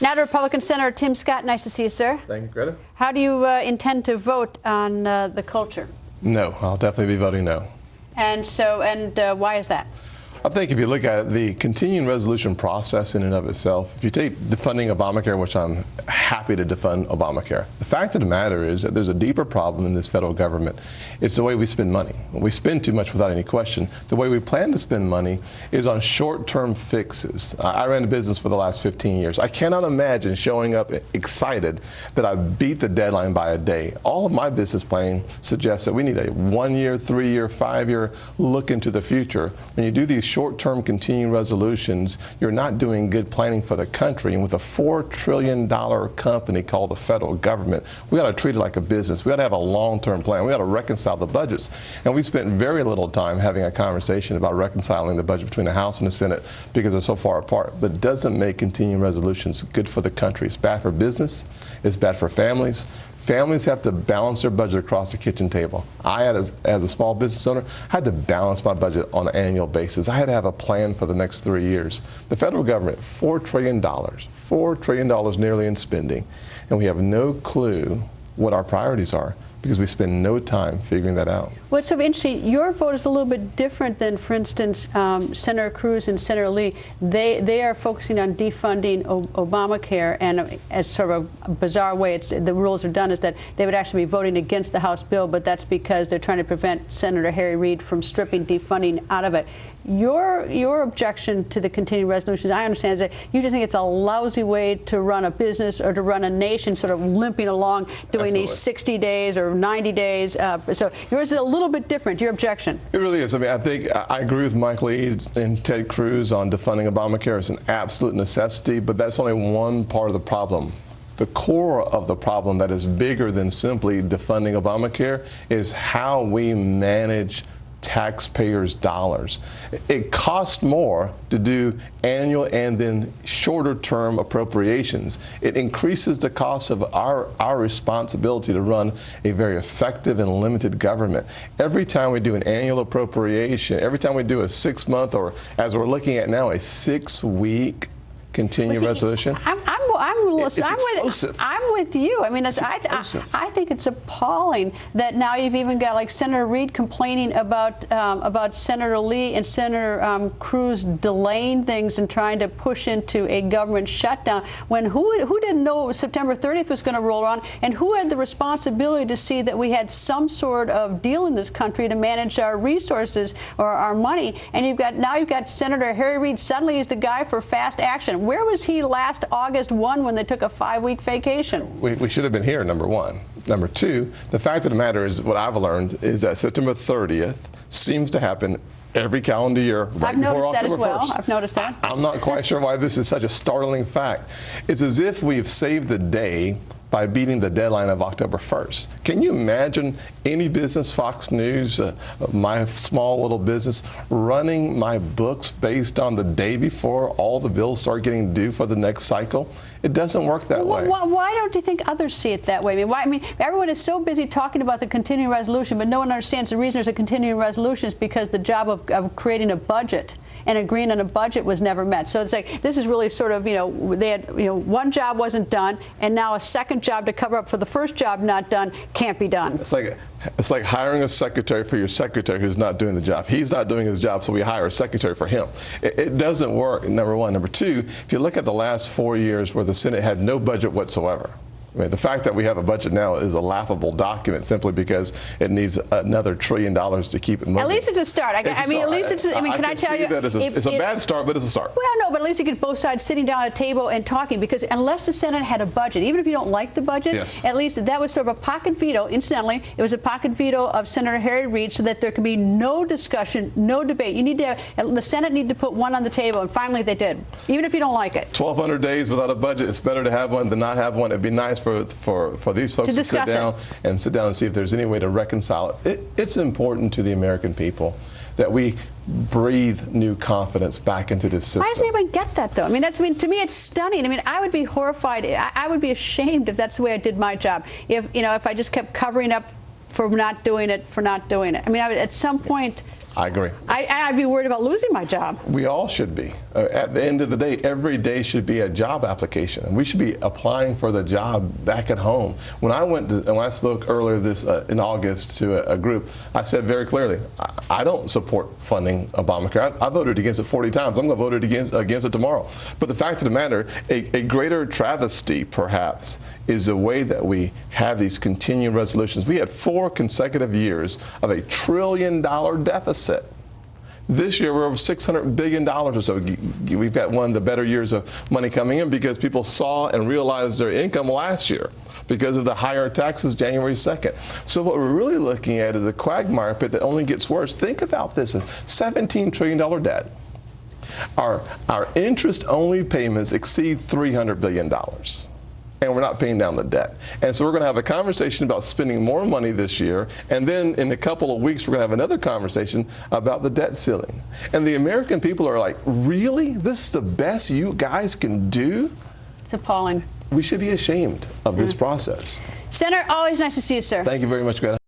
Now to Republican Senator Tim Scott. Nice to see you, sir. Thank you, Greta. How do you intend to vote on the culture? No, I'll definitely be voting no. And why is that? I think if you look at the continuing resolution process in and of itself, if you take defunding Obamacare, which I'm happy to defund Obamacare, the fact of the matter is that there's a deeper problem in this federal government. It's the way we spend money. We spend too much without any question. The way we plan to spend money is on short-term fixes. I ran a business for the last 15 years. I cannot imagine showing up excited that I beat the deadline by a day. All of my business planning suggests that we need a 1-year, 3-year, 5-year look into the future. When you do these short-term continuing resolutions, you're not doing good planning for the country. And with a $4 trillion company called the federal government, we ought to treat it like a business. We ought to have a long-term plan. We ought to reconcile the budgets. And we spent very little time having a conversation about reconciling the budget between the House and the Senate because they're so far apart. But it doesn't make continuing resolutions good for the country. It's bad for business. It's bad for families. Families have to balance their budget across the kitchen table. As a small business owner, I had to balance my budget on an annual basis. I had to have a plan for the next 3 years. The federal government, $4 trillion nearly in spending, and we have no clue what our priorities are because we spend no time figuring that out. What's so interesting, your vote is a little bit different than, for instance, Senator Cruz and Senator Lee. They are focusing on defunding Obamacare, and as sort of a bizarre way the rules are done is that they would actually be voting against the House bill, but that's because they're trying to prevent Senator Harry Reid from stripping defunding out of it. Your objection to the continuing resolutions, I understand, is that you just think it's a lousy way to run a business or to run a nation, sort of limping along, doing Absolutely. these 60 days or 90 days. So yours is a little bit different, your objection. It really is. I mean, I think I agree with Mike Lee and Ted Cruz on defunding Obamacare. It's an absolute necessity, but that's only one part of the problem. The core of the problem that is bigger than simply defunding Obamacare is how we manage taxpayers' dollars. It costs more to do annual and then shorter term appropriations. It increases the cost of our responsibility to run a very effective and limited government. Every time we do an annual appropriation, every time we do a 6-month, or as we're looking at now, a 6-week continuing resolution. I'm with you. I mean, I think it's appalling that now you've even got like Senator Reid complaining about Senator Lee and Senator Cruz delaying things and trying to push into a government shutdown. When who didn't know September 30th was going to roll around, and who had the responsibility to see that we had some sort of deal in this country to manage our resources or our money? And now you've got Senator Harry Reid suddenly is the guy for fast action. Where was he last August 1 when they took a 5-week vacation? We should have been here, number one. Number two, the fact of the matter is, what I've learned is that September 30th seems to happen every calendar year right before October 1st. I've noticed that as well. I've noticed that. I'm not quite sure why this is such a startling fact. It's as if we've saved the day by beating the deadline of October 1st. Can you imagine any business, Fox News, my small little business, running my books based on the day before all the bills start getting due for the next cycle? It doesn't work that way. Why don't you think others see it that way? I mean, everyone is so busy talking about the continuing resolution, but no one understands the reason there's a continuing resolution is because the job of creating a budget and agreeing on a budget was never met. So it's like, this is really sort of, they had, one job wasn't done, and now a second job to cover up for the first job not done can't be done. It's like hiring a secretary for your secretary who's not doing the job. He's not doing his job, so we hire a secretary for him. It doesn't work, number one. Number two, if you look at the last 4 years where the Senate had no budget whatsoever, I mean, the fact that we have a budget now is a laughable document simply because it needs another $1 trillion to keep it moving. At least it's a start. At least it's. I mean, can I tell you? It's a bad start, but it's a start. Well, no, but at least you get both sides sitting down at a table and talking, because unless the Senate had a budget, even if you don't like the budget, yes, at least that was sort of a pocket veto. Incidentally, it was a pocket veto of Senator Harry Reid, so that there can be no discussion, no debate. You need to. The Senate need to put one on the table, and finally they did, even if you don't like it. 1,200 days without a budget. It's better to have one than not have one. It'd be nice for these folks to sit down and see if there's any way to reconcile it. It's important to the American people that we breathe new confidence back into this system. Why doesn't anybody get that, though? I mean, to me, it's stunning. I mean, I would be horrified. I would be ashamed if that's the way I did my job. If I just kept covering up for not doing it. I mean, at some point, I agree. I'd be worried about losing my job. We all should be. At the end of the day, every day should be a job application. And we should be applying for the job back at home. When I spoke earlier in August to a group, I said very clearly, I don't support funding Obamacare. I voted against it 40 times. I'm going to vote against it tomorrow. But the fact of the matter, a greater travesty, perhaps, is the way that we have these continuing resolutions. We had 4 consecutive years of $1 trillion deficit. This year, we're over $600 billion or so. We've got one of the better years of money coming in because people saw and realized their income last year because of the higher taxes January 2nd. So what we're really looking at is a quagmire pit that only gets worse. Think about this, a $17 trillion debt. Our interest-only payments exceed $300 billion. And we're not paying down the debt. And so we're going to have a conversation about spending more money this year, and then in a couple of weeks we're going to have another conversation about the debt ceiling. And the American people are like, really? This is the best you guys can do? It's appalling. We should be ashamed of this process. Senator, always nice to see you, sir. Thank you very much, Greta.